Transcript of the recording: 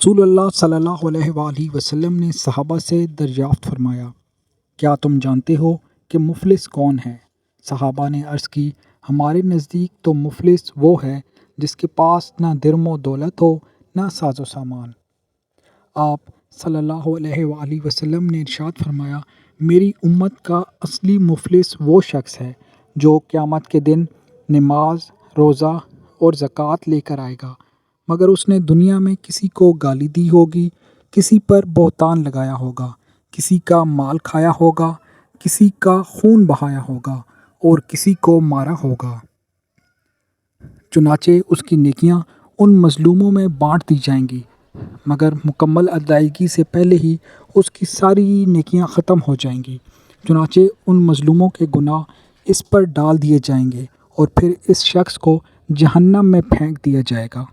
رسول اللہ صلی اللہ علیہ وآلہ وسلم نے صحابہ سے دریافت فرمایا، کیا تم جانتے ہو کہ مفلس کون ہے؟ صحابہ نے عرض کی، ہمارے نزدیک تو مفلس وہ ہے جس کے پاس نہ درم و دولت ہو نہ ساز و سامان۔ آپ صلی اللہ علیہ وآلہ وسلم نے ارشاد فرمایا، میری امت کا اصلی مفلس وہ شخص ہے جو قیامت کے دن نماز، روزہ اور زکوٰۃ لے کر آئے گا، مگر اس نے دنیا میں کسی کو گالی دی ہوگی، کسی پر بہتان لگایا ہوگا، کسی کا مال کھایا ہوگا، کسی کا خون بہایا ہوگا اور کسی کو مارا ہوگا۔ چنانچہ اس کی نیکیاں ان مظلوموں میں بانٹ دی جائیں گی، مگر مکمل ادائیگی سے پہلے ہی اس کی ساری نیکیاں ختم ہو جائیں گی۔ چنانچہ ان مظلوموں کے گناہ اس پر ڈال دیے جائیں گے اور پھر اس شخص کو جہنم میں پھینک دیا جائے گا۔